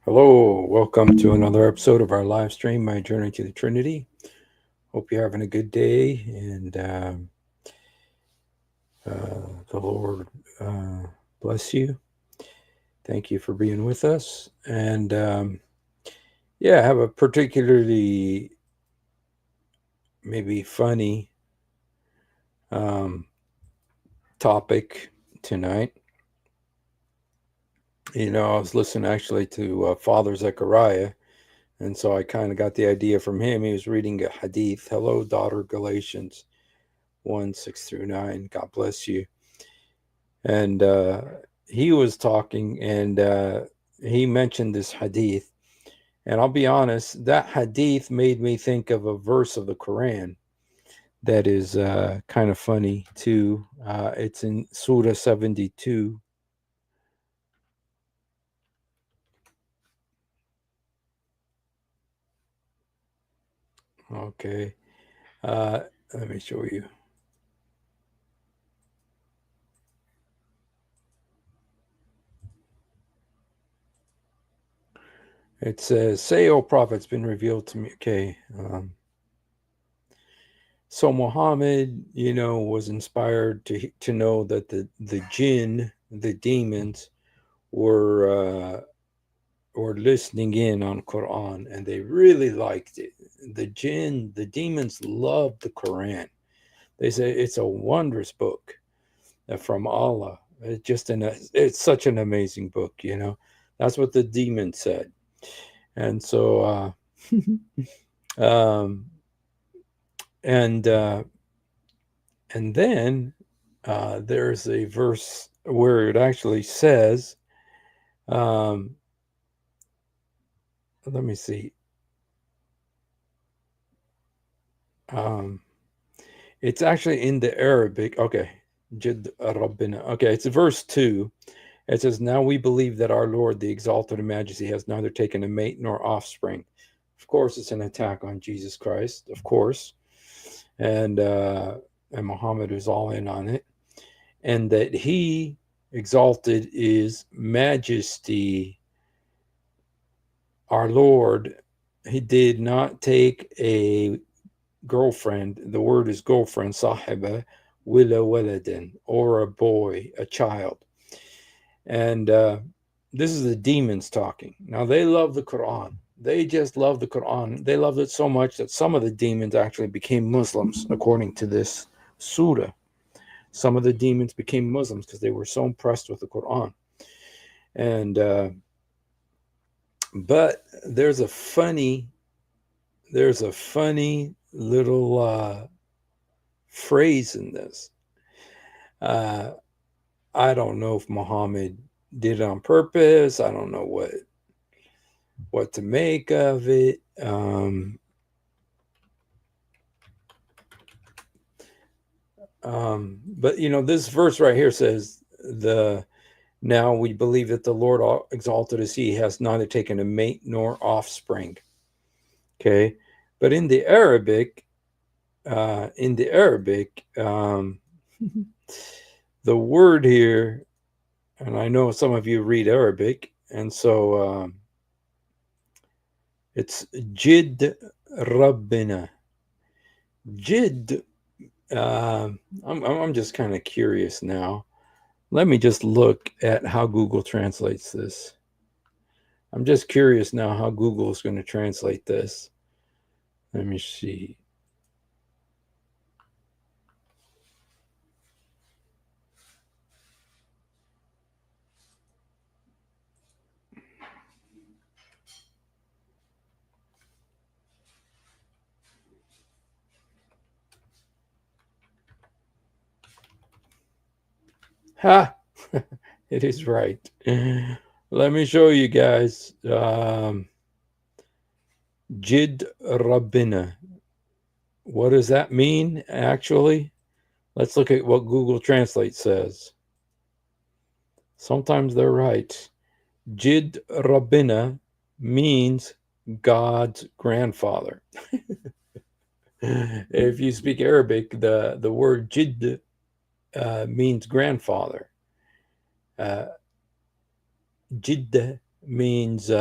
Hello, welcome to another episode of our live stream, My Journey to the Trinity. Hope you're having a good day, and the Lord bless you. Thank you for being with us. And yeah, I have a particularly maybe funny um, topic tonight. I was listening actually to Father Zechariah, and so I kind of got the idea from him. He was reading a hadith. Hello, daughter, Galatians 1 6 through 9. God bless you. And he was talking, and he mentioned this hadith. And I'll be honest, that hadith made me think of a verse of the Quran that is kind of funny too. It's in Surah 72. Okay. Uh, Let me show you. It says, "Say, O Prophet, it's been revealed to me." Okay. So Muhammad, was inspired to know that the jinn, the demons, were listening in on Quran, and they really liked it. The jinn, the demons loved the Quran. They say it's a wondrous book from Allah. It's such an amazing book. That's what the demon said. And so um and and then there's a verse where it actually says, um let me see. um It's actually in the Arabic. Okay. Jid Rabbina. Okay, it's verse 2. It says, "Now we believe that our Lord, the exalted in majesty, has neither taken a mate nor offspring." Of course, it's an attack on Jesus Christ, of course. And Muhammad is all in on it. And that he, exalted, is majesty. Our Lord, he did not take a girlfriend. The word is girlfriend, sahiba, wila waladin, or a boy, a child. And this is the demons talking. Now, they love the Quran. They just love the Quran. They loved it so much that some of the demons actually became Muslims, according to this surah. Some of the demons became Muslims because they were so impressed with the Quran. And but there's a funny little phrase in this. Uh, I don't know if Muhammad did it on purpose. I don't know what to make of it. But this verse right here says, "The now we believe that the Lord exalted as He has neither taken a mate nor offspring." Okay, but in the Arabic, the word here, and I know some of you read Arabic, and so it's Jid Rabbina. Jid. I'm just kind of curious now. Let me just look at how Google translates this. I'm just curious now how Google is going to translate this. Let me see. Ha! It is right. Let me show you guys. Jid Rabbina. What does that mean, actually? Let's look at what Google Translate says. Sometimes they're right. Jid Rabbina means God's grandfather. If you speak Arabic, the word Jid means grandfather. Jidda means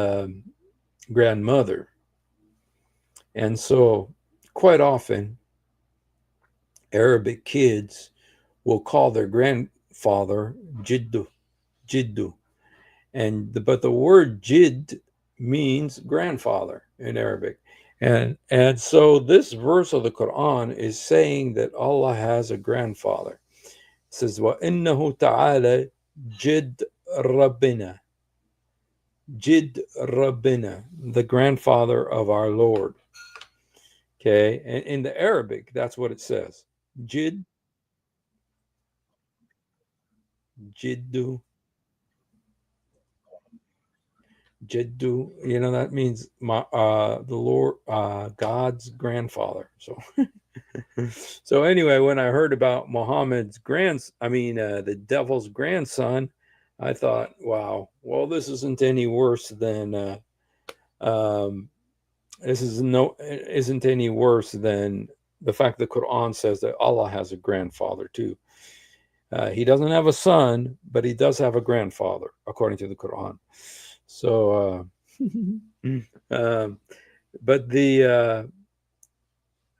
grandmother. And so, quite often, Arabic kids will call their grandfather Jiddu, Jiddu. But the word Jid means grandfather in Arabic. And so this verse of the Quran is saying that Allah has a grandfather. It says, وَإِنَّهُ تَعَالَى Jid Rabbina. Jid Rabbina, the grandfather of our Lord. Okay, and in the Arabic, that's what it says. Jid, Jiddu, Jiddu. You know that means the Lord, God's grandfather. So, so anyway, when I heard about Muhammad's the devil's grandson, I thought, wow, well, this isn't any worse than um, this is no isn't any worse than the fact the Quran says that Allah has a grandfather too. He doesn't have a son, but he does have a grandfather, according to the Quran. So, um, but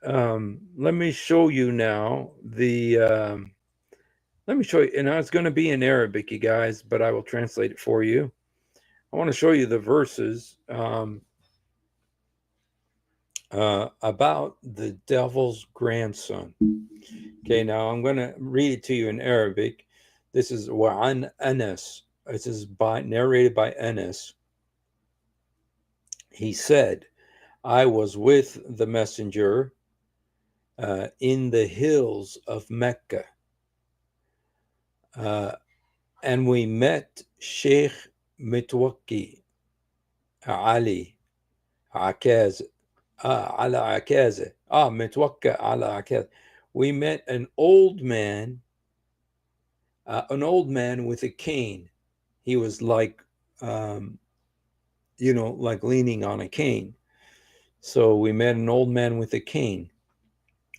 let me show you now let me show you, and it's going to be in Arabic, you guys, but I will translate it for you. I want to show you the verses about the devil's grandson. Okay, now I'm going to read it to you in Arabic. This is Wa'an Anas. This is narrated by Anas. He said, I was with the messenger in the hills of Mecca, and we met Sheikh Mitwaki Ali Akaz. Ala Akaze. Mitwakka ala Akaz. We met an old man with a cane. He was like, like leaning on a cane. So we met an old man with a cane.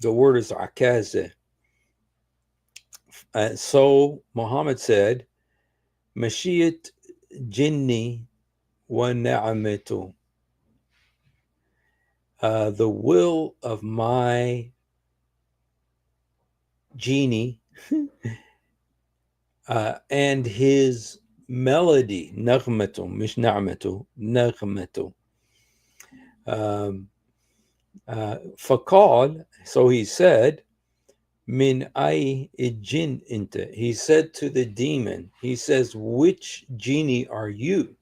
The word is akaze. So Muhammad said, Mashiat jinni wa na'amatu. The will of my genie and his melody, نغمته, مش نعمته, نغمته. فقال, so he said, min ay jinn inte. He said to the demon, he says, which genie are you?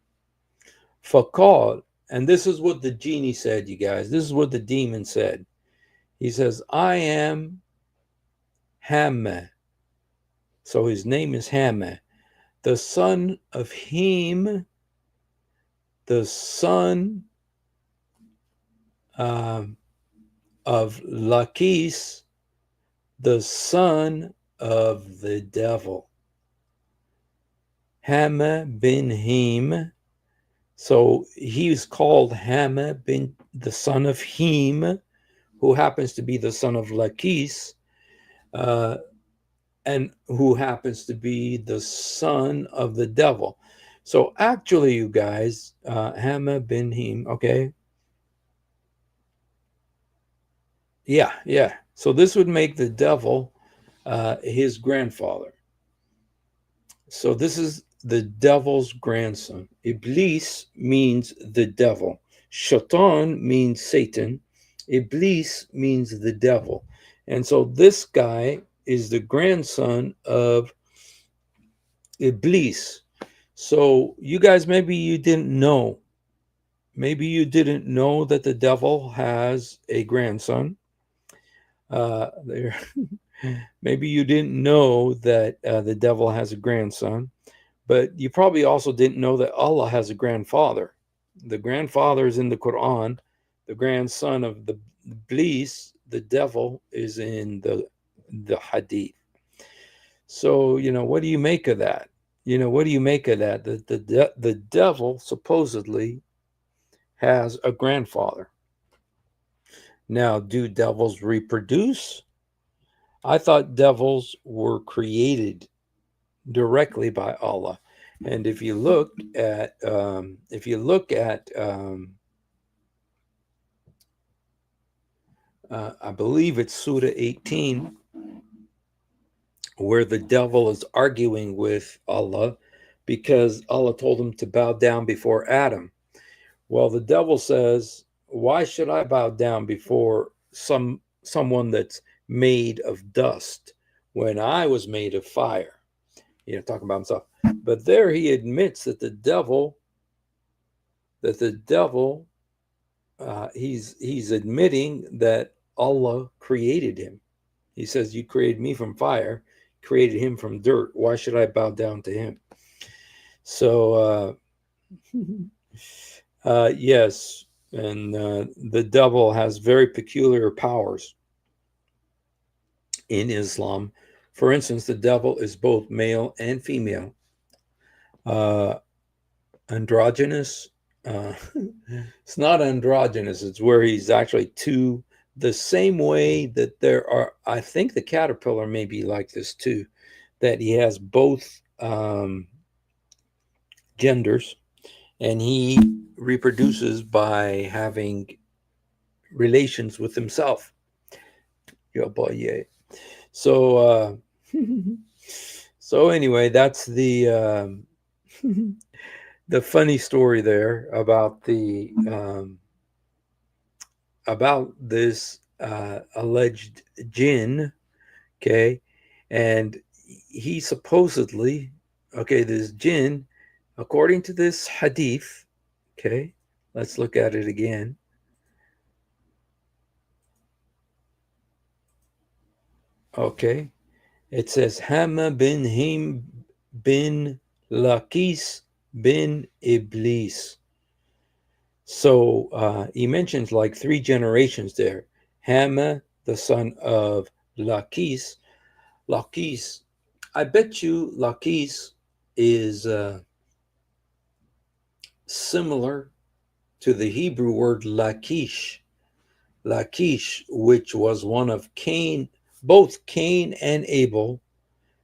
فقال, and this is what the genie said, you guys. This is what the demon said. He says, I am Hamma. So his name is Hamma, the son of Hem, the son of Lakis, the son of the devil. Hamma bin Hem. So he's called Hamma bin the son of Hem, who happens to be the son of Lakis, and who happens to be the son of the devil. So actually, you guys, Hamma bin Hem, okay? Yeah. So this would make the devil his grandfather. So this is the devil's grandson. Iblis means the devil. Shaitan means Satan. Iblis means the devil. And so this guy is the grandson of Iblis. So you guys, maybe you didn't know. Maybe you didn't know that the devil has a grandson. Maybe you didn't know that the devil has a grandson, but you probably also didn't know that Allah has a grandfather. The grandfather is in the Quran. The grandson of the Iblis, the devil, is in the Hadith. So what do you make of that? What do you make of that? The devil supposedly has a grandfather. Now, do devils reproduce? I thought devils were created directly by Allah. And if you look at I believe it's Surah 18, where the devil is arguing with Allah because Allah told him to bow down before Adam. Well, the devil says, "Why should I bow down before someone that's made of dust when I was made of fire?" Talking about himself. But there he admits that the devil, he's admitting that Allah created him. He says, "You created me from fire, created him from dirt. Why should I bow down to him?" So, yes, and the devil has very peculiar powers in Islam. For instance, the devil is both male and female, uh, androgynous. Uh, it's not androgynous, it's where he's actually two, the same way that there are, I think the caterpillar may be like this too, that he has both genders, and he reproduces by having relations with himself. Yo boy, yeah. So, so anyway, that's the funny story there about this alleged jinn. Okay, and he supposedly, okay, this jinn, according to this hadith. Okay, let's look at it again. Okay, it says Hama bin Him bin Lakis bin Iblis. So he mentions like three generations there. Hama, the son of Lakis. Lakis, I bet you Lakis is similar to the Hebrew word Lakish. Lakish, which was one of Cain. Both Cain and Abel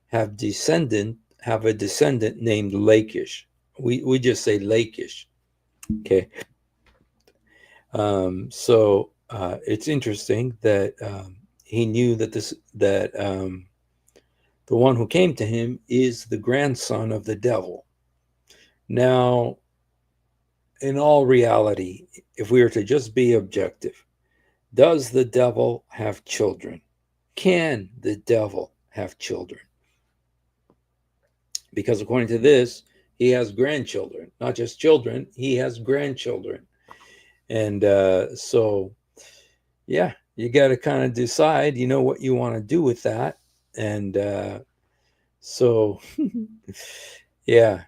have a descendant named Lakish. We just say Lakish. Okay. So it's interesting that he knew that the one who came to him is the grandson of the devil. Now, in all reality, if we were to just be objective, does the devil have children? Can the devil have children? Because according to this, he has grandchildren, not just children, he has grandchildren. And so, yeah, you got to kind of decide, what you want to do with that. And so, yeah.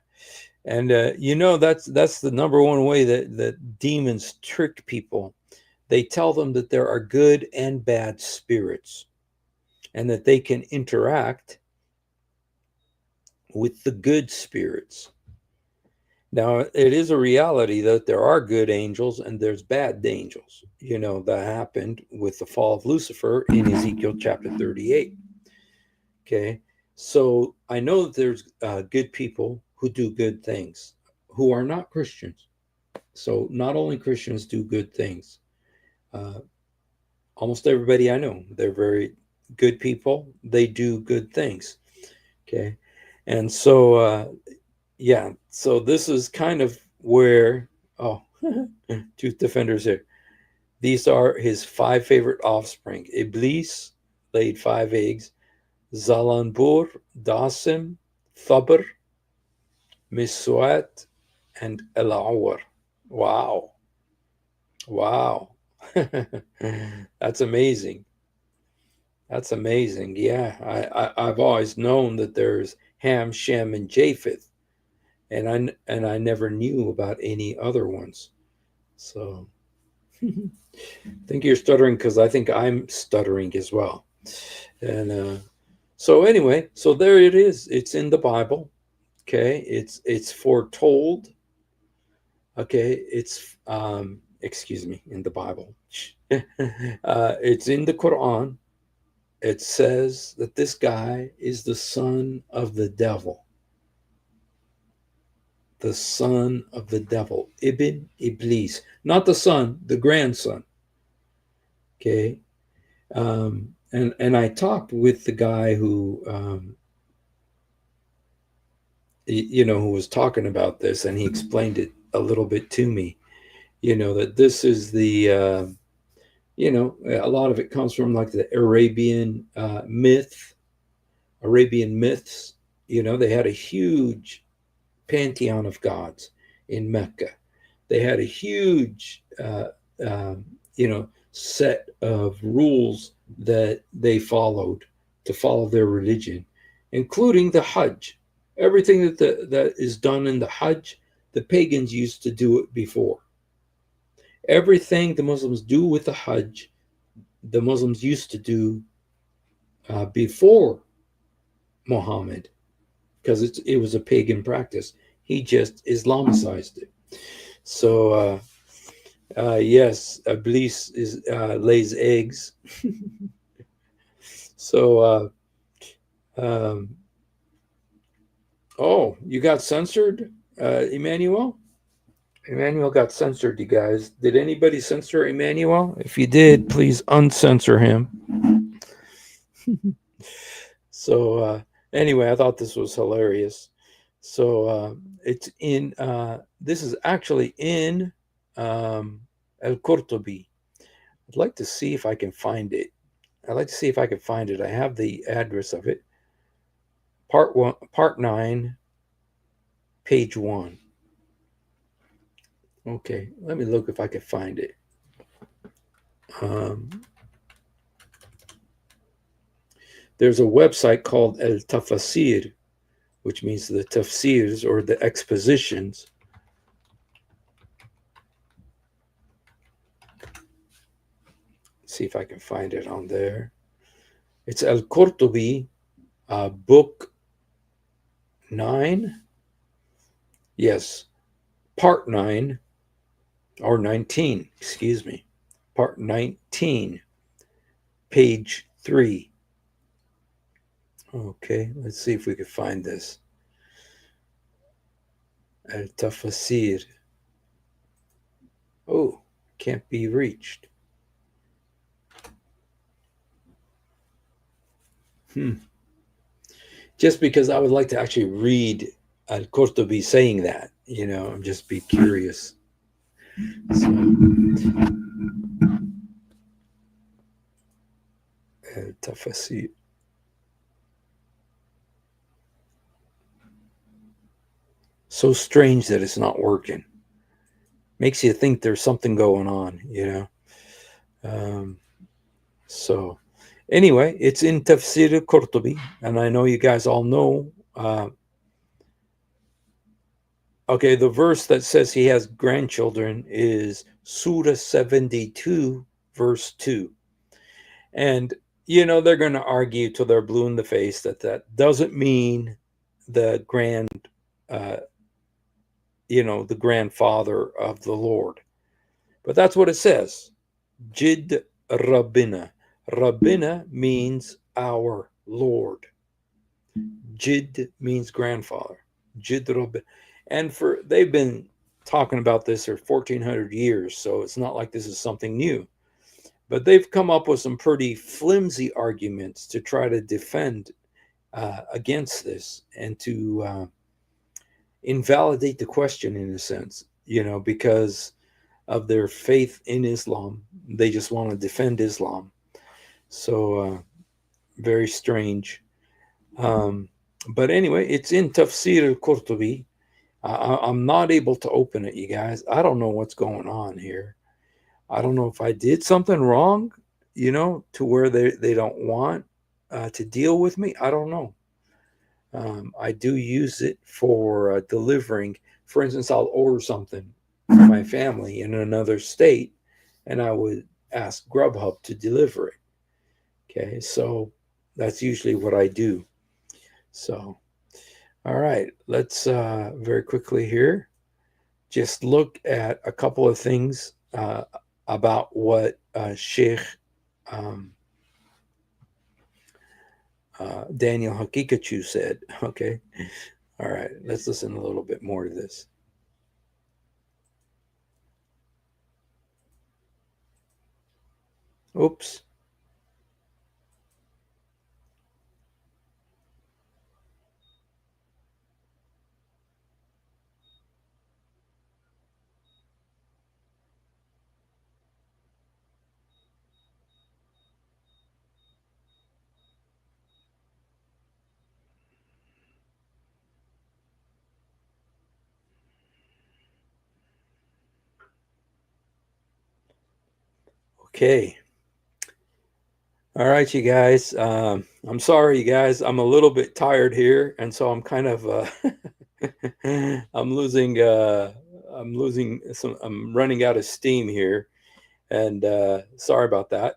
And that's the number one way that demons trick people. They tell them that there are good and bad spirits, and that they can interact with the good spirits. Now, it is a reality that there are good angels and there's bad angels. That happened with the fall of Lucifer in Ezekiel chapter 38. Okay. So I know that there's good people who do good things who are not Christians. So not only Christians do good things. Uh, Almost everybody I know, they're very good people. They do good things. Okay. And so, yeah, so this is kind of where, oh, Truth Defenders here. These are his 5 favorite offspring. Iblis laid 5 eggs. Zalanbur, Dasim, Thabr, Miswat, and El-Awar. Wow. Wow. That's amazing. That's amazing. Yeah, I've always known that there's Ham, Shem, and Japheth, and I never knew about any other ones. So I think you're stuttering because I think I'm stuttering as well. And so anyway, so there it is. It's in the Bible. Okay, it's foretold. Okay, it's excuse me, in the Bible. It's in the Quran. It says that this guy is the son of the devil. the son of the devil, Ibn Iblis, not the son, the grandson. Okay, and I talked with the guy who who was talking about this, and he explained it a little bit to me. That this is the a lot of it comes from like the Arabian myths. They had a huge pantheon of gods in Mecca. They had a huge, set of rules that they followed to follow their religion, including the Hajj. Everything that is done in the Hajj, the pagans used to do it before. Everything the Muslims do with the Hajj, the Muslims used to do before Muhammad, because it was a pagan practice. He just Islamicized it. So yes, Iblis lays eggs. So oh, you got censored, Emmanuel? Emmanuel got censored, you guys. Did anybody censor Emmanuel? If you did, please uncensor him. So anyway, I thought this was hilarious. So it's in. This is actually in Al Qurtubi. I'd like to see if I can find it. I have the address of it. Part 1, Part 9, page 1. Okay, let me look if I can find it. There's a website called El Tafasir, which means the tafsirs or the expositions. Let's see if I can find it on there. It's Al Qurtubi, book 9. Yes, part 9, or 19, excuse me. Part 19, page 3. Okay, let's see if we can find this. Al Tafasir. Oh, can't be reached. Just because I would like to actually read Al Qurtubi saying that, I'm just be curious. So, Al Tafasir. So strange that it's not working. Makes you think there's something going on, So anyway, it's in Tafsir al-Qurtubi, and I know you guys all know. Okay, the verse that says he has grandchildren is Surah 72, verse 2. And, they're going to argue till they're blue in the face that doesn't mean the the grandfather of the Lord. But that's what it says. Jid Rabbina. Rabbina means our Lord. Jid means grandfather. Jid Rabbina. And they've been talking about this for 1400 years, so it's not like this is something new. But they've come up with some pretty flimsy arguments to try to defend against this and to invalidate the question in a sense, because of their faith in Islam. They just want to defend Islam. So very strange. But anyway, it's in Tafsir al-Qurtubi. I'm not able to open it, you guys. I don't know what's going on here. I don't know if I did something wrong, to where they don't want to deal with me. I don't know. I do use it for delivering. For instance, I'll order something for my family in another state, and I would ask Grubhub to deliver it. Okay, so that's usually what I do. So, all right, let's very quickly here just look at a couple of things about what Sheikh Daniel Hakikachu said. Okay, all right, let's listen a little bit more to this. Oops. Okay. All right, you guys. I'm sorry, you guys. I'm a little bit tired here, and so I'm kind of I'm losing I'm losing some. I'm running out of steam here, and sorry about that.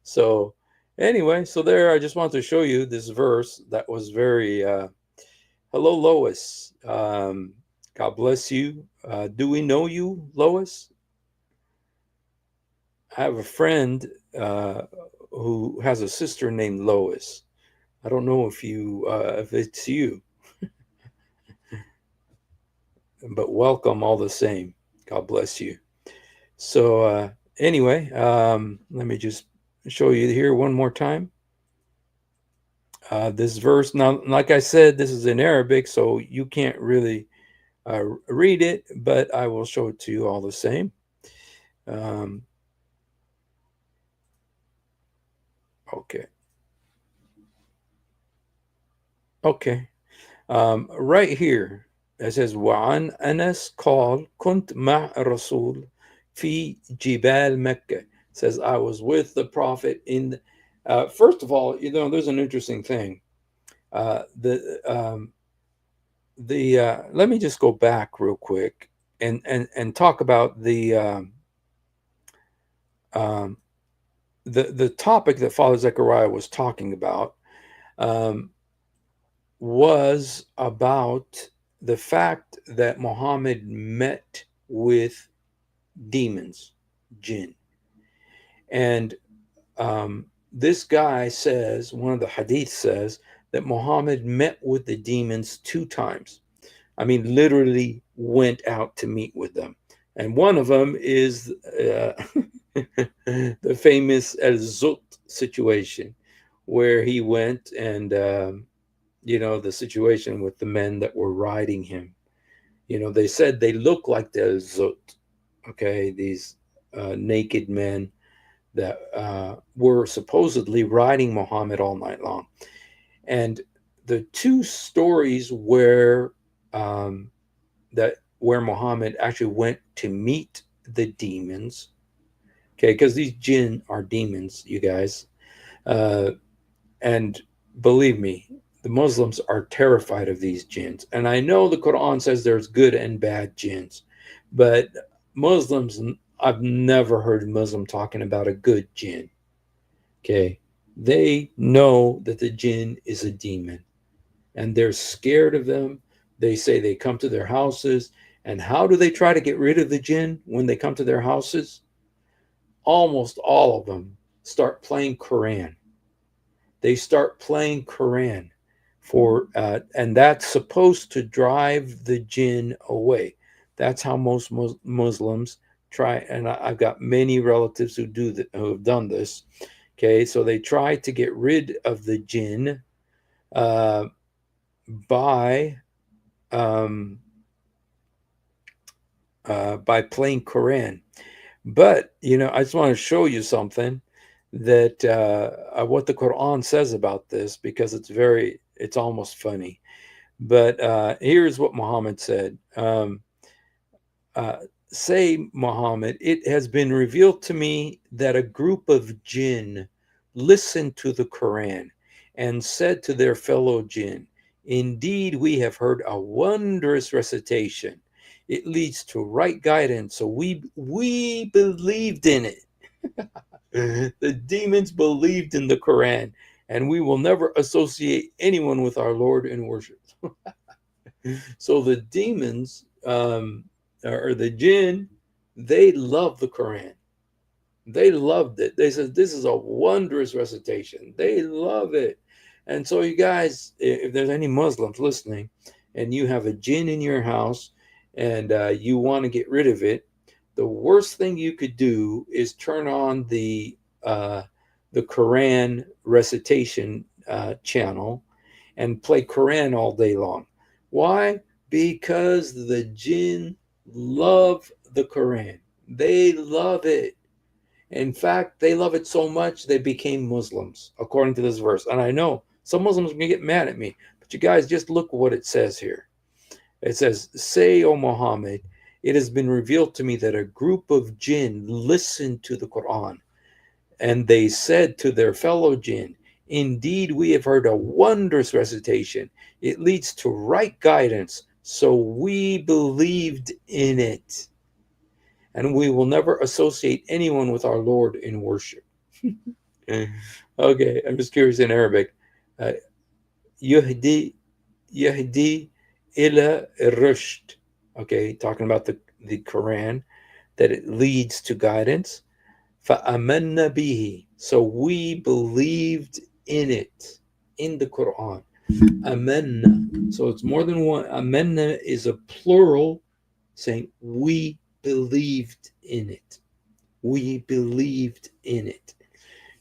So anyway, so there. I just wanted to show you this verse that was very. Hello, Lois. God bless you. Do we know you, Lois? I have a friend uh, who has a sister named Lois. I don't know if it's you, but welcome all the same. God bless you. So anyway, let me just show you here one more time. This verse now, like I said, this is in Arabic, so you can't really read it, but I will show it to you all the same. Um, okay, okay. Right here, it says, وعن أنس قال كنت مع الرسول في جبال مكة. It says, I was with the prophet in. First of all, there's an interesting thing. The let me just go back real quick and talk about um, the topic that Father Zechariah was talking about. Um, was about the fact that Muhammad met with demons, jinn. And this guy says, one of the hadith says, that Muhammad met with the demons 2 times. I mean, literally went out to meet with them. And one of them is the famous El Zut situation, where he went and the situation with the men that were riding him. They said they look like the Zut, okay, these naked men that were supposedly riding Muhammad all night long. And the 2 stories where Muhammad actually went to meet the demons, okay, because these jinn are demons, you guys. Uh, And believe me, the Muslims are terrified of these jinns. And I know the Quran says there's good and bad jinns, but Muslims, I've never heard a Muslim talking about a good jinn. Okay. They know that the jinn is a demon and they're scared of them. They say they come to their houses. And how do they try to get rid of the jinn when they come to their houses? Almost all of them start playing Quran. They start playing Quran and that's supposed to drive the jinn away. That's how most Muslims try, and I've got many relatives who have done this. Okay, so they try to get rid of the jinn uh, by um, by playing Quran. But I just want to show you something that what the Quran says about this, because it's almost funny. But here's what Muhammad said. Uh, Say, Muhammad, it has been revealed to me that a group of jinn listened to the Quran and said to their fellow jinn, indeed, we have heard a wondrous recitation. It leads to right guidance, so we believed in it. The demons believed in the Quran, and we will never associate anyone with our Lord in worship. So the demons, or the jinn, they love the Quran. They loved it. They said, this is a wondrous recitation. They love it. And so, you guys, if there's any Muslims listening and you have a jinn in your house and you want to get rid of it, the worst thing you could do is turn on uh, the Quran recitation channel and play Quran all day long. Why? Because the jinn love the Quran. They love it. In fact, they love it so much they became Muslims, according to this verse. And I know some Muslims may get mad at me, but you guys just look what it says here. It says, "Say, O Muhammad, it has been revealed to me that a group of jinn listened to the Quran, and they said to their fellow jinn, indeed, we have heard a wondrous recitation. It leads to right guidance, so we believed in it, and we will never associate anyone with our Lord in worship." Okay, I'm just curious in Arabic. Uh, Yuhdi, Yahdi ila rushd. Okay, talking about the Quran, that it leads to guidance. فَأَمَنَّ بِهِ. So we believed in it, in the Quran. Amanna. So it's more than one. Amanna is a plural saying we believed in it. We believed in it.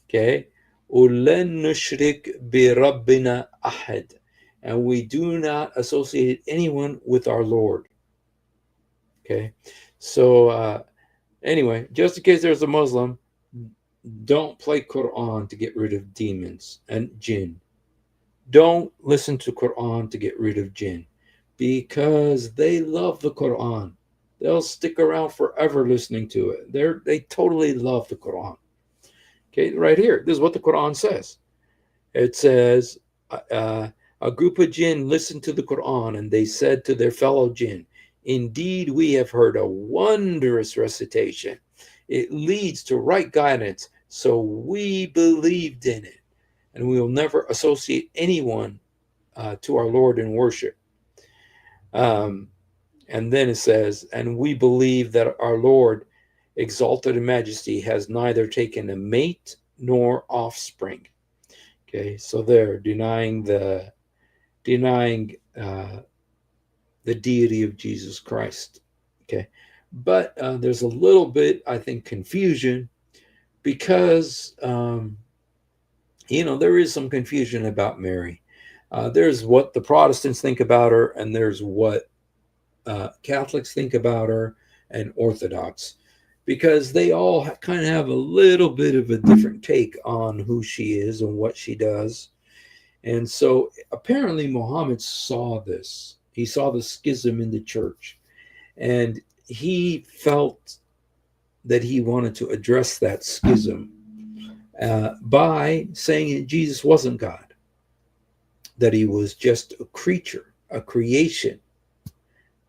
Okay. وَلَن نُشْرِكْ بِرَبِّنَا أَحَدٍ. And we do not associate anyone with our Lord. Okay. So anyway, just in case there's a Muslim, don't play Quran to get rid of demons and jinn. Don't listen to Quran to get rid of jinn, because they love the Quran. They'll stick around forever listening to it. They totally love the Quran. Okay, right here, this is what the Quran says. It says, uh, a group of jinn listened to the Quran, and they said to their fellow jinn, indeed, we have heard a wondrous recitation. It leads to right guidance, so we believed in it, and we will never associate anyone to our Lord in worship. Um, and then it says, and we believe that our Lord, exalted in majesty, has neither taken a mate nor offspring. Okay, so they're denying the deity of Jesus Christ. Okay, but there's a little bit, I think, confusion, because there is some confusion about Mary. There's what the Protestants think about her, and there's what Catholics think about her, and Orthodox, because they all kind of have a little bit of a different take on who she is and what she does. And so apparently Muhammad saw this. He saw the schism in the church, and he felt that he wanted to address that schism by saying that Jesus wasn't God, that he was just a creature, a creation.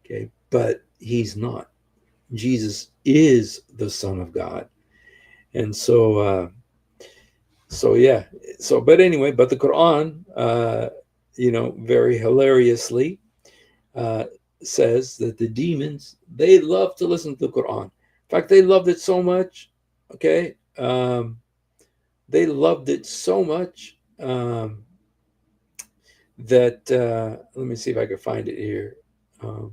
Okay, but he's not. Jesus is the Son of God. And so yeah. So, but anyway, but the Quran, very hilariously, uh, says that the demons, they love to listen to the Quran. In fact, they loved it so much. Okay, they loved it so much that let me see if I can find it here. Um,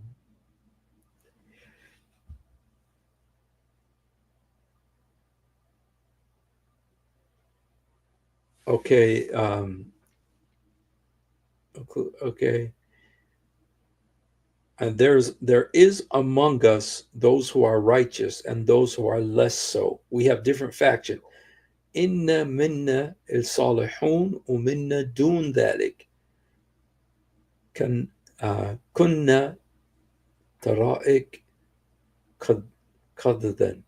okay, okay. And there is among us those who are righteous and those who are less so. We have different factions. Inna minna il salihun و minna dun ذلك. كنا طرائق قددا.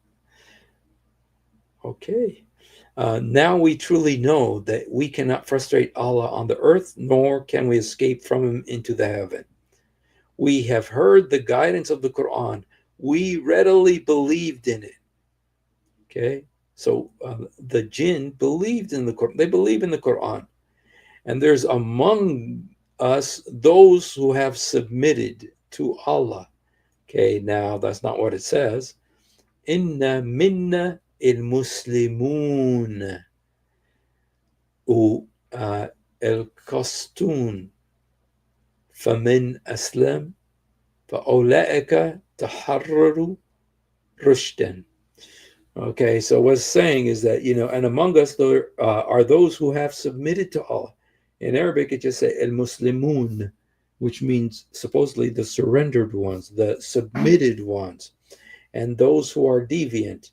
Okay. Now we truly know that we cannot frustrate Allah on the earth, nor can we escape from him into the heaven. We have heard the guidance of the Quran. We readily believed in it. Okay. So the jinn believed in the Quran. They believe in the Quran. And there's among us those who have submitted to Allah. Okay, now that's not what it says. Inna minna il muslimun u el qastun famin aslam فأولئك تحرروا rushdan. Okay, so what's saying is that, and among us there are those who have submitted to Allah. In Arabic, it just says el muslimun, which means supposedly the surrendered ones, the submitted ones, and those who are deviant.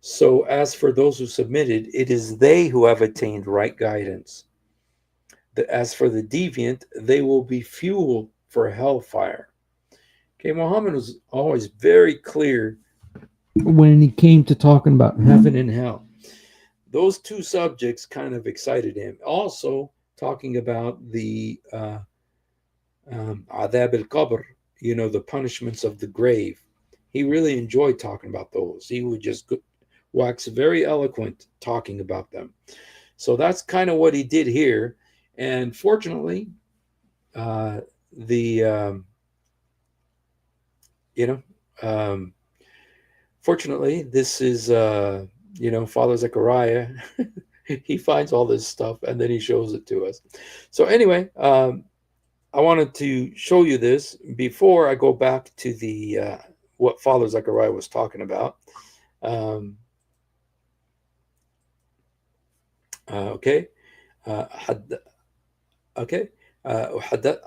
So, as for those who submitted, it is they who have attained right guidance. As for the deviant, they will be fuel for hellfire. Okay, Muhammad was always very clear when he came to talking about heaven and hell. Those two subjects kind of excited him. Also, talking about the adab al-qabr, the punishments of the grave. He really enjoyed talking about those. He would just wax very eloquent talking about them. So that's kind of what he did here. And fortunately, the you know, um, fortunately, this is Father Zechariah. He finds all this stuff and then he shows it to us. So anyway, I wanted to show you this before I go back to the what Father Zechariah was talking about. Um, okay, حد, okay. وحد,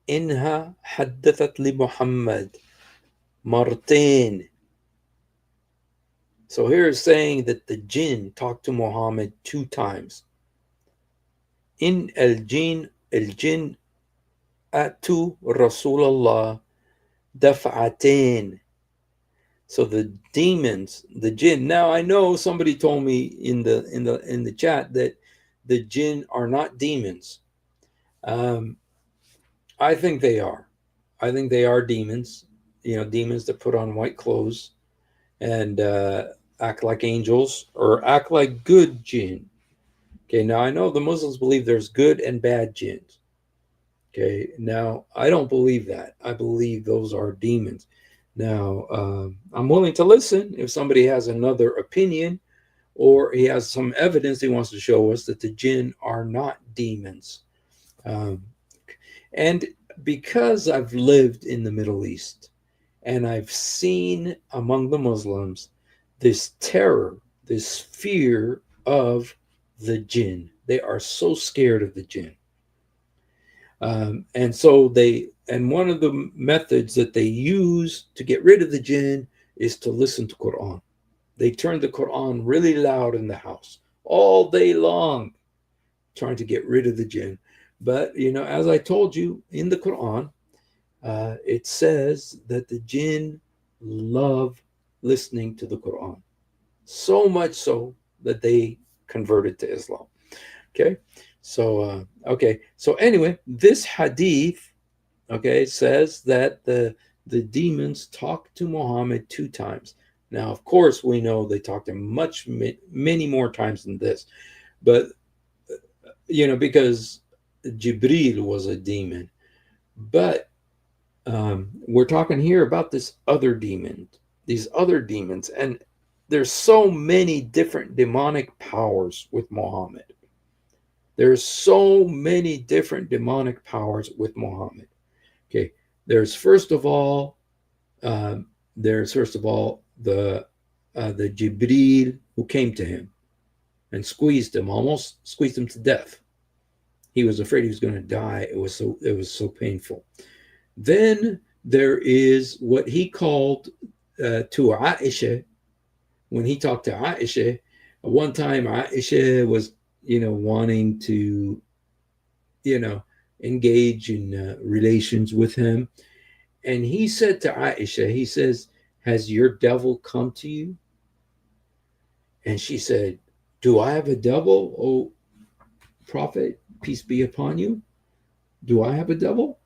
إنها حدثت لمحمد مرتين. So here it's saying that the jinn talked to Muhammad 2 times. In al-jinn atu Rasulullah daf'atain. So the demons, the jinn. Now I know somebody told me in the chat that the jinn are not demons. I think they are. I think they are demons. Demons that put on white clothes and act like angels or act like good jinn. Okay, now I know the Muslims believe there's good and bad jinns. Okay, now I don't believe that. I believe those are demons. Now, I'm willing to listen if somebody has another opinion or he has some evidence he wants to show us that the jinn are not demons. And because I've lived in the Middle East and I've seen among the Muslims this terror, this fear of the jinn. They are so scared of the jinn. And one of the methods that they use to get rid of the jinn is to listen to Quran. They turn the Quran really loud in the house all day long, trying to get rid of the jinn. But, as I told you in the Quran, it says that the jinn love listening to the Quran. So much so that they converted to Islam. Okay. So, So anyway, this hadith, says that the demons talked to Muhammad 2 times. Now, of course, we know they talked to him many more times than this. But, because Jibril was a demon. But we're talking here about these other demons. And there's so many different demonic powers with Muhammad. There's so many different demonic powers with Muhammad. Okay, there's first of all the Jibril who came to him and almost squeezed him to death. He was afraid he was going to die. It was so painful. Then there is what he called to Aisha. When he talked to Aisha, one time Aisha was wanting to engage in relations with him, and he said to Aisha, he says, has your devil come to you? And she said, do I have a devil, O Prophet, peace be upon you? Do I have a devil?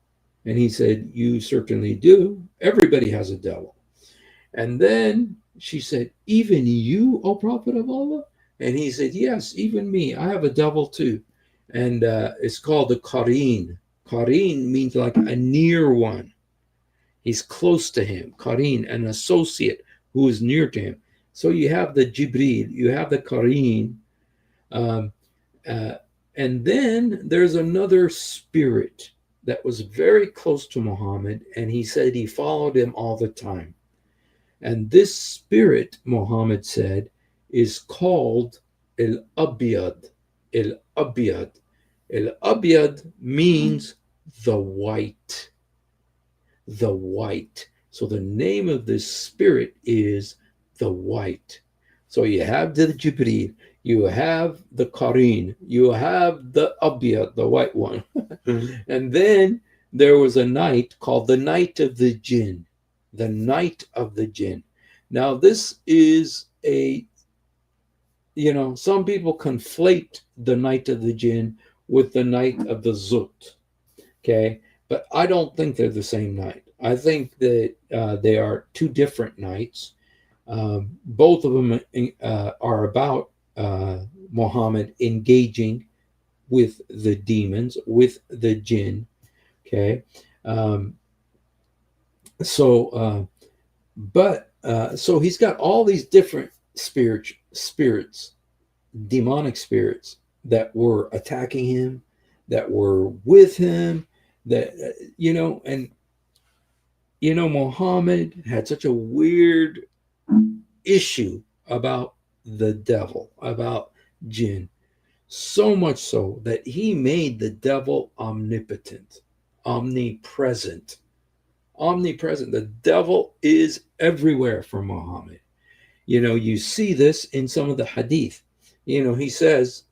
And he said, you certainly do. Everybody has a devil. And then she said, even you, O Prophet of Allah? And he said, yes, even me. I have a devil too. And it's called the Qareen. Qareen means like a near one. He's close to him. Qareen, an associate who is near to him. So you have the Jibril, you have the Qareen. And then there's another spirit that was very close to Muhammad. And he said he followed him all the time. And this spirit, Muhammad said, is called El Abiyad. El Abiyad. El Abiyad means the white. The white. So the name of this spirit is the white. So you have the Jibreel, you have the Qareen, you have the Abiyad, the white one. And then there was a night called the Night of the Jinn. The Night of the Jinn. Now, this is some people conflate the Night of the Jinn with the Night of the Zut. Okay. But I don't think they're the same night. I think that they are two different nights. Both of them are about Muhammad engaging with the demons, with the jinn. Okay. Um, so, so he's got all these different spirits, demonic spirits that were attacking him, that were with him, that, and Muhammad had such a weird issue about the devil, about jinn, so much so that he made the devil omnipotent, omnipresent. Omnipresent. The devil is everywhere for Muhammad. You see this in some of the hadith. He says,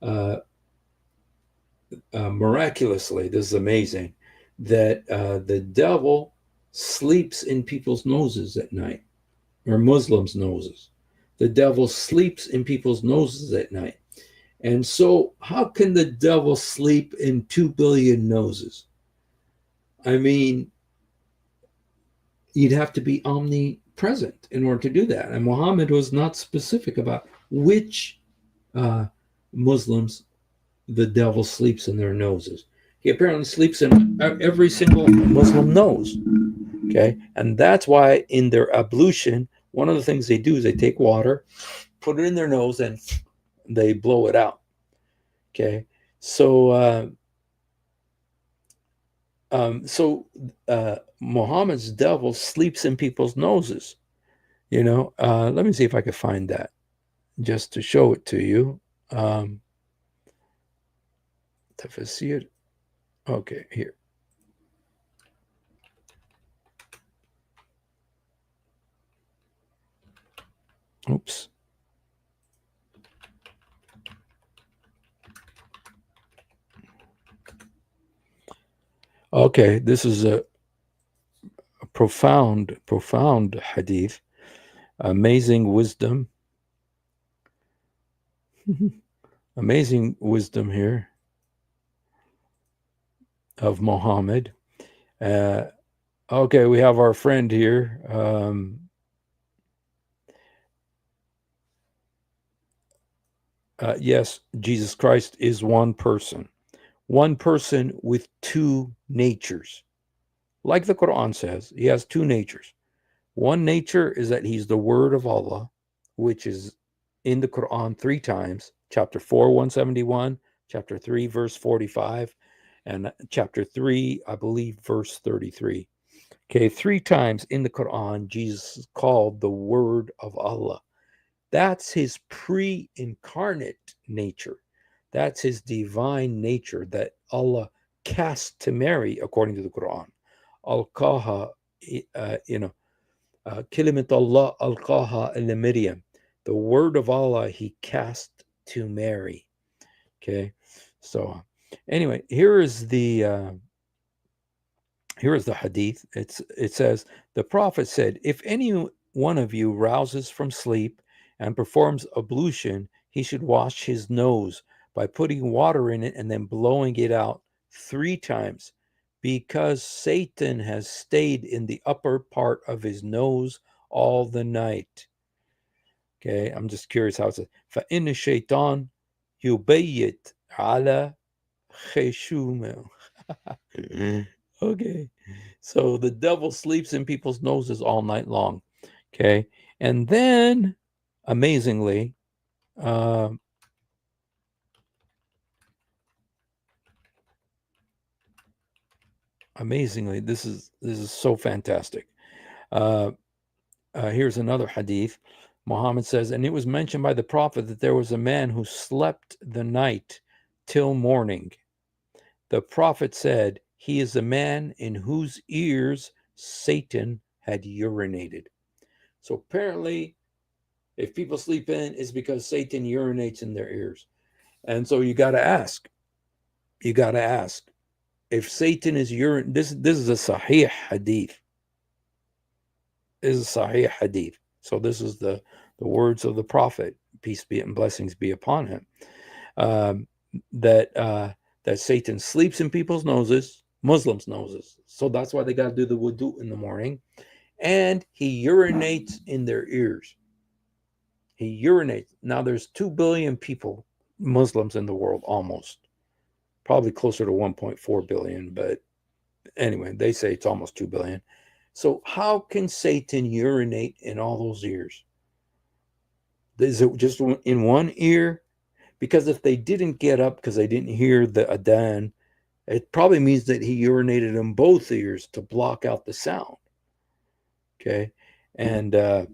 uh, miraculously, this is amazing, that the devil sleeps in people's noses at night, or Muslims' noses. The devil sleeps in people's noses at night. And so, how can the devil sleep in 2 billion noses? I mean, you'd have to be omnipresent in order to do that. And Muhammad was not specific about which uh, Muslims the devil sleeps in their noses. He apparently sleeps in every single Muslim nose. Okay. And that's why in their ablution, one of the things they do is they take water, put it in their nose, and they blow it out. Okay. So, Muhammad's devil sleeps in people's noses. Let me see if I can find that just to show it to you. Tafsir. Okay, here. Oops. Okay, this is a profound, profound hadith. Amazing wisdom. Amazing wisdom here of Muhammad. Okay, we have our friend here. Yes, Jesus Christ is one person with two natures. Like the Quran says, he has two natures. One nature is that he's the word of Allah, which is in the Quran 3 times, chapter 4, 171, chapter 3, verse 45, and chapter 3, I believe, verse 33. Okay, 3 times in the Quran, Jesus is called the word of Allah. That's his pre-incarnate nature. That's his divine nature that Allah cast to Mary, according to the Quran. Al-Qaha, Kalimat Allah Al-Qaha ila Maryam. The word of Allah he cast to Mary. Okay, so anyway, here is the hadith. It says the Prophet said, "If any one of you rouses from sleep and performs ablution, he should wash his nose by putting water in it and then blowing it out 3 times, because Satan has stayed in the upper part of his nose all the night." Okay, I'm just curious how it says. فَإِنَّ الشَّيْطَانَ يُبَيِّتْ عَلَى خَيْشُومِهِ. Okay, so the devil sleeps in people's noses all night long. Okay, and then amazingly, this is so fantastic. Here's another hadith. Muhammad says, and it was mentioned by the Prophet that there was a man who slept the night till morning. The Prophet said, he is a man in whose ears Satan had urinated. So apparently, if people sleep in, it's because Satan urinates in their ears. And so you got to ask, if Satan is urine, this is a Sahih hadith. This is a Sahih hadith. So this is the words of the Prophet, peace be and blessings be upon him. Um, that that Satan sleeps in people's noses, Muslims' noses. So that's why they got to do the wudu in the morning, and he urinates in their ears. He urinates. Now there's 2 billion people, Muslims in the world, almost, probably closer to 1.4 billion, but anyway, they say it's almost 2 billion. So how can Satan urinate in all those ears? Is it just in one ear? Because if they didn't get up because they didn't hear the adhan, it probably means that he urinated in both ears to block out the sound. Okay. And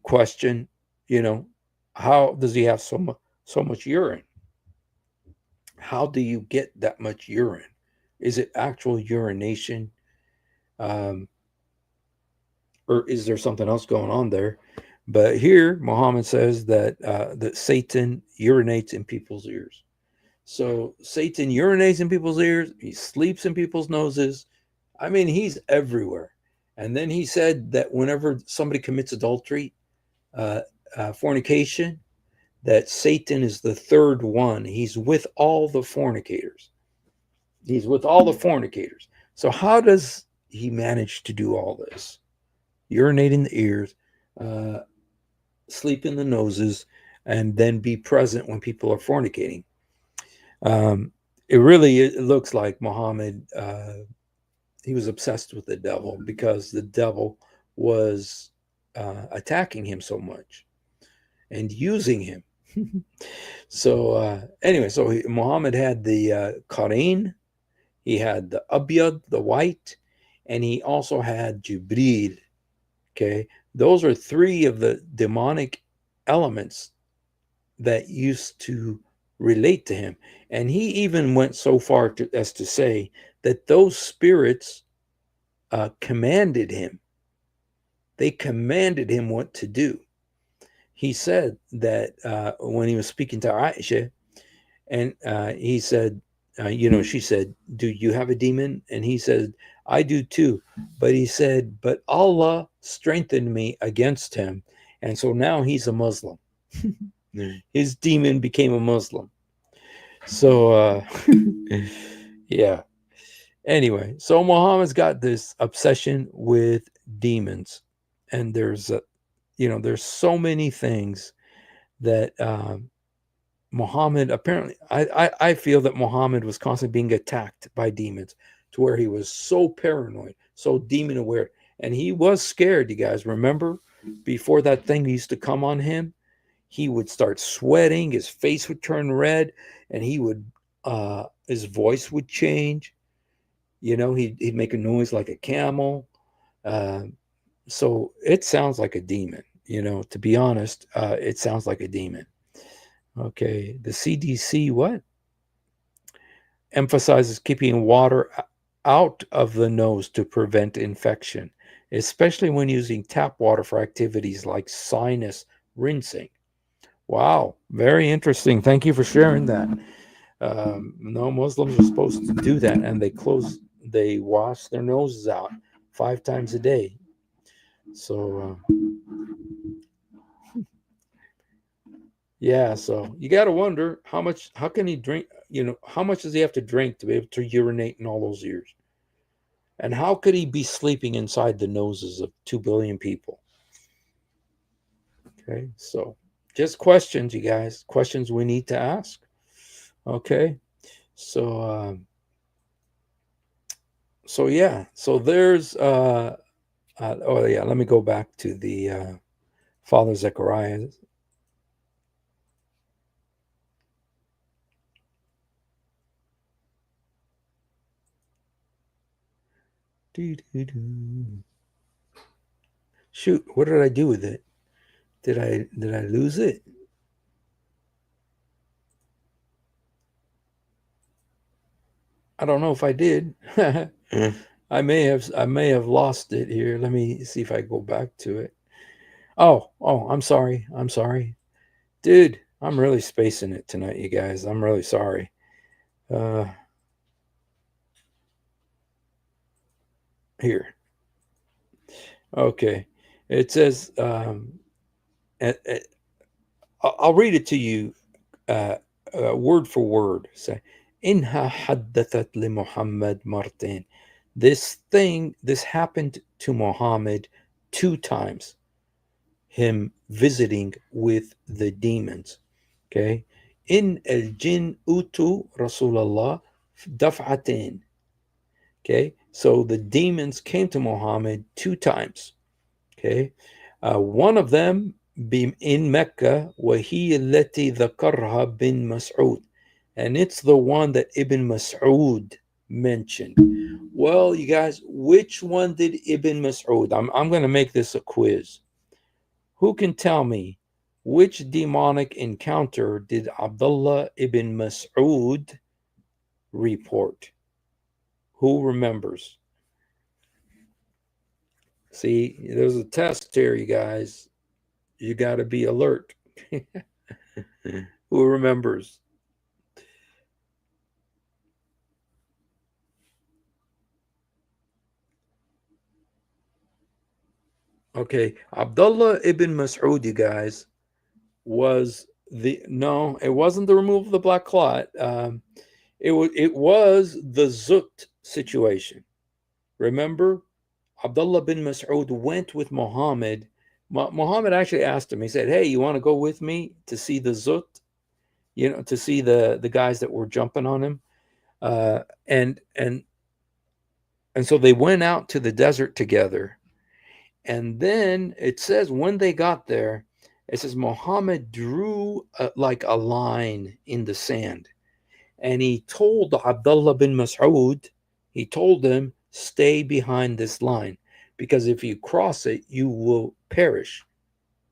question, you know, how does he have so much urine? How do you get that much urine? Is it actual urination? Um, or is there something else going on there? But here, Muhammad says that Satan urinates in people's ears. So Satan urinates in people's ears. He sleeps in people's noses. I mean, he's everywhere. And then he said that whenever somebody commits adultery, uh, fornication, that Satan is the third one. He's with all the fornicators. He's with all the fornicators. So how does he manage to do all this? Urinate in the ears, uh, sleep in the noses, and then be present when people are fornicating. Um, it looks like Muhammad, he was obsessed with the devil because the devil was attacking him so much and using him. So anyway, Muhammad had the Qareen, he had the Abyad, the white, and he also had Jibril. Okay, those are three of the demonic elements that used to relate to him. And he even went so far as to say that those spirits commanded him. They commanded him what to do. He said that when he was speaking to Aisha, and he said, she said, "Do you have a demon?" And he said, "I do too." But he said, "But Allah strengthened me against him. And so now he's a Muslim." His demon became a Muslim. So, yeah. Anyway, so Muhammad's got this obsession with demons. And there's so many things that Muhammad apparently, I feel that Muhammad was constantly being attacked by demons to where he was so paranoid, so demon aware. And he was scared, you guys. Remember, before that thing used to come on him, he would start sweating, his face would turn red, and his voice would change. He'd make a noise like a camel. Uh, so it sounds like a demon. To be honest, it sounds like a demon. Okay, the CDC what emphasizes keeping water out of the nose to prevent infection, especially when using tap water for activities like sinus rinsing. Wow, very interesting. Thank you for sharing that. No, Muslims are supposed to do that, and they wash their noses out 5 times a day. So yeah, so you got to wonder how can he drink? How much does he have to drink to be able to urinate in all those years? And how could he be sleeping inside the noses of 2 billion people? Okay, so just questions, you guys. Questions we need to ask. Okay, so yeah, so there's oh yeah, let me go back to the Father Zechariah. Shoot, what did I do with it? Did I lose it? I don't know if I did. I may have lost it here. Let me see if I go back to it. Oh, I'm sorry. I'm sorry. Dude, I'm really spacing it tonight, you guys. I'm really sorry. Uh Here. Okay. It says I'll read it to you uh, word for word. Say, إنها حدثت لمحمد مرتين. This happened to Muhammad 2 times. Him visiting with the demons. Okay. In el jin utu Rasulullah daf'atain. Okay. So the demons came to Muhammad 2 times. Okay. One of them be in Mecca, وهي التي ذكرها bin Mas'ud. And it's the one that Ibn Mas'ud mentioned. Well, you guys, which one did Ibn Mas'ud? I'm going to make this a quiz. Who can tell me which demonic encounter did Abdullah ibn Mas'ud report? Who remembers? See, there's a test here, you guys. You got to be alert. Who remembers? Okay, Abdullah ibn Mas'ud, you guys, was the no, it wasn't the removal of the black clot. It was the Zut situation. Remember, Abdullah bin Mas'ud went with Muhammad. Muhammad actually asked him. He said, "Hey, you want to go with me to see the Zut? To see the guys that were jumping on him." Uh, and and and so they went out to the desert together. And then it says when they got there, it says Muhammad drew like a line in the sand, and he told Abdullah bin Mas'ud, he told him, stay behind this line, because if you cross it, you will perish.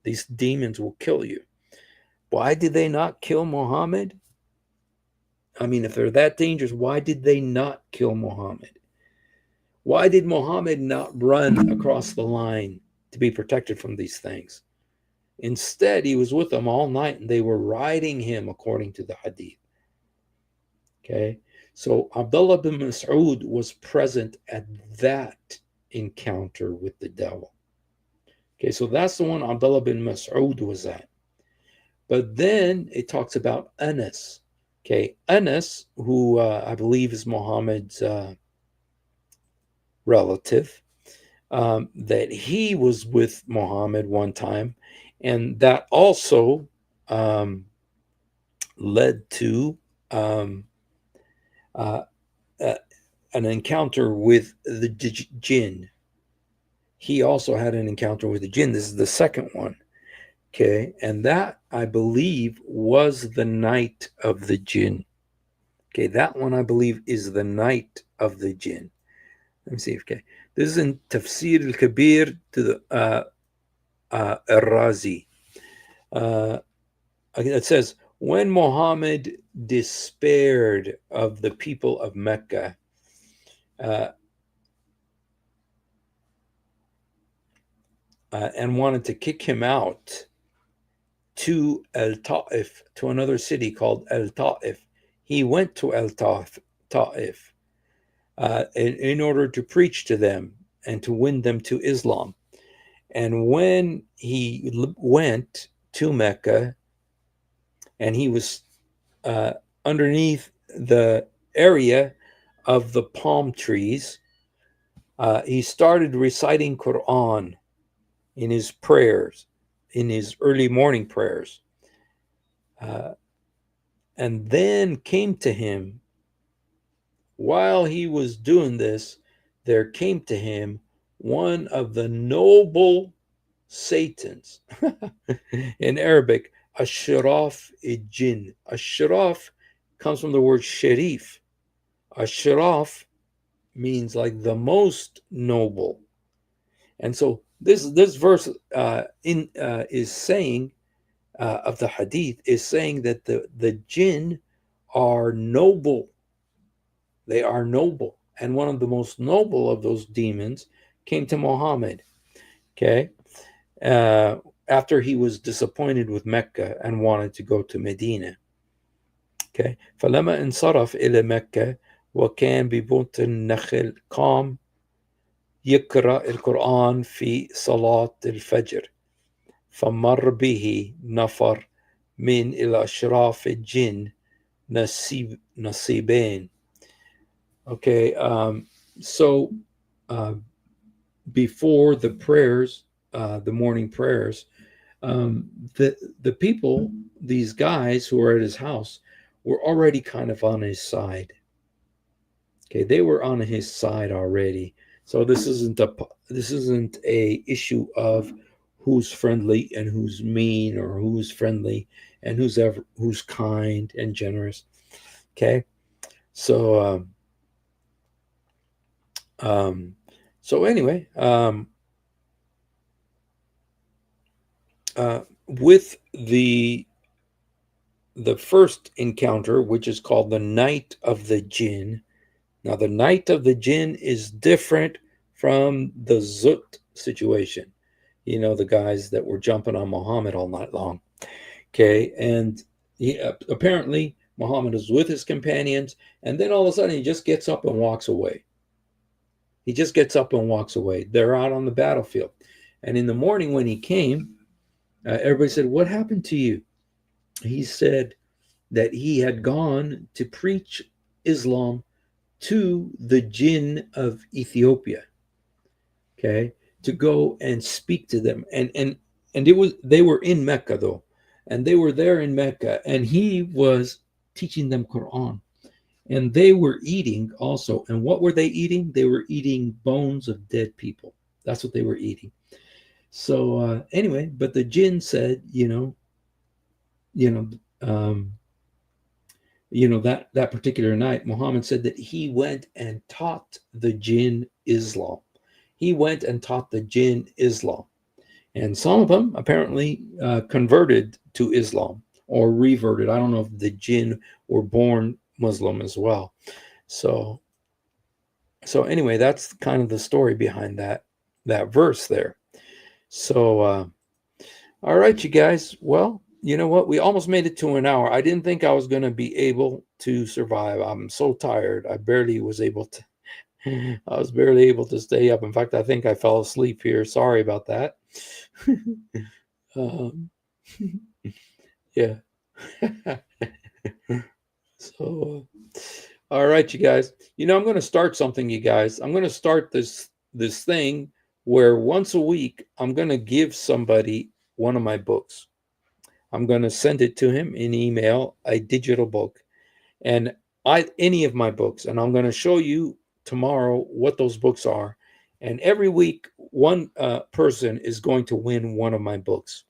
These demons will kill you. Why did they not kill Muhammad? I mean, if they're that dangerous, why did they not kill Muhammad? Why did Muhammad not run across the line to be protected from these things? Instead, he was with them all night and they were riding him according to the hadith. Okay. So Abdullah bin Mas'ud was present at that encounter with the devil. Okay. So that's the one Abdullah bin Mas'ud was at. But then it talks about Anas. Okay. Anas, who I believe is Muhammad's relative, that he was with Muhammad one time. And that also led to uh, uh, an encounter with the jinn. He also had an encounter with the jinn. This is the second one. Okay. And that, I believe, was the night of the jinn. Okay. That one, I believe, is the night of the jinn. Let me see. Okay. This is in Tafsir al-Kabir to the Ar-Razi. It says, when Muhammad despaired of the people of Mecca, and wanted to kick him out to Al Ta'if, to another city called Al Ta'if. He went to Al Ta'if in order to preach to them and to win them to Islam. And when he went to Mecca and he was underneath the area of the palm trees, he started reciting Quran in his prayers, in his early morning prayers. And then came to him, while he was doing this, there came to him one of the noble Satans. In Arabic, Ashraf Jinn. Ashraf comes from the word Sharif. Ashraf means like the most noble. And so this verse is saying of the hadith is saying that the jinn are noble. They are noble, and one of the most noble of those demons came to Muhammad. Okay, uh, after he was disappointed with Mecca and wanted to go to Medina. Okay, فلما انصرف إلى مكة وكان ببطن النخل قام يقرأ القرآن في صلاة الفجر فمر به نفر من الأشراف الجن نصيبين. Okay, so uh, before the prayers, the morning prayers, the people, these guys who were at his house, were already kind of on his side. Okay, they were on his side already. So this isn't a issue of who's friendly and who's mean, or who's friendly and who's kind and generous. Okay, so anyway, with the first encounter, which is called the Night of the Jinn. Now, the Night of the Jinn is different from the Zut situation. You know, the guys that were jumping on Muhammad all night long. Okay, and apparently Muhammad is with his companions, and then all of a sudden he just gets up and walks away. He just gets up and walks away. They're out on the battlefield. And in the morning when he came, everybody said, "What happened to you?" He said that he had gone to preach Islam to the jinn of Ethiopia. Okay, to go and speak to them. And they were in Mecca though. And they were there in Mecca, and he was teaching them Quran. And they were eating also. And what were they eating? They were eating bones of dead people. That's what they were eating. So anyway, but the jinn said, that particular night, Muhammad said that he went and taught the jinn Islam. He went and taught the jinn Islam. And some of them apparently converted to Islam or reverted. I don't know if the jinn were born Muslim as well. So anyway, that's kind of the story behind that verse there. So, all right, you guys. Well, you know what? We almost made it to an hour. I didn't think I was going to be able to survive. I'm so tired. I was barely able to stay up. In fact, I think I fell asleep here. Sorry about that. Yeah. So, all right, you guys. I'm going to start something, you guys. I'm going to start this thing where once a week I'm going to give somebody one of my books. I'm going to send it to him in email, a digital book, and any of my books, and I'm going to show you tomorrow what those books are. And every week, one person is going to win one of my books.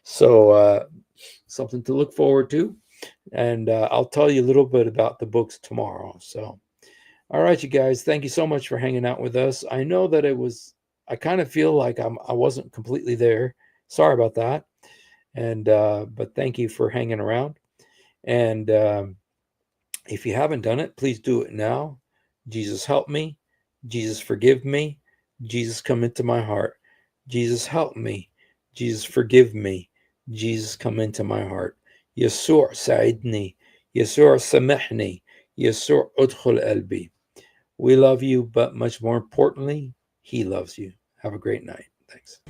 So something to look forward to. And I'll tell you a little bit about the books tomorrow. So, all right, you guys, thank you so much for hanging out with us. I know that I kind of feel like I wasn't completely there. Sorry about that. And but thank you for hanging around. And if you haven't done it, please do it now. Jesus, help me. Jesus, forgive me. Jesus, come into my heart. Jesus, help me. Jesus, forgive me. Jesus, come into my heart. Yesur, sa'idni. Yesur, samihni. Yesur, udkhul qalbi. We love you, but much more importantly, he loves you. Have a great night. Thanks.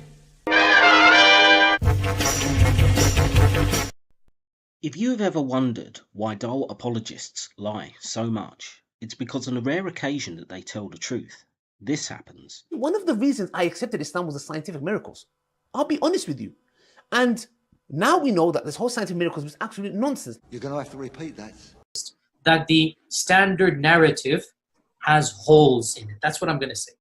If you have ever wondered why dull apologists lie so much, it's because on a rare occasion that they tell the truth. This happens. One of the reasons I accepted Islam was the scientific miracles. I'll be honest with you. And now we know that this whole scientific miracles was absolute nonsense. You're going to have to repeat that. That the standard narrative has holes in it. That's what I'm going to say.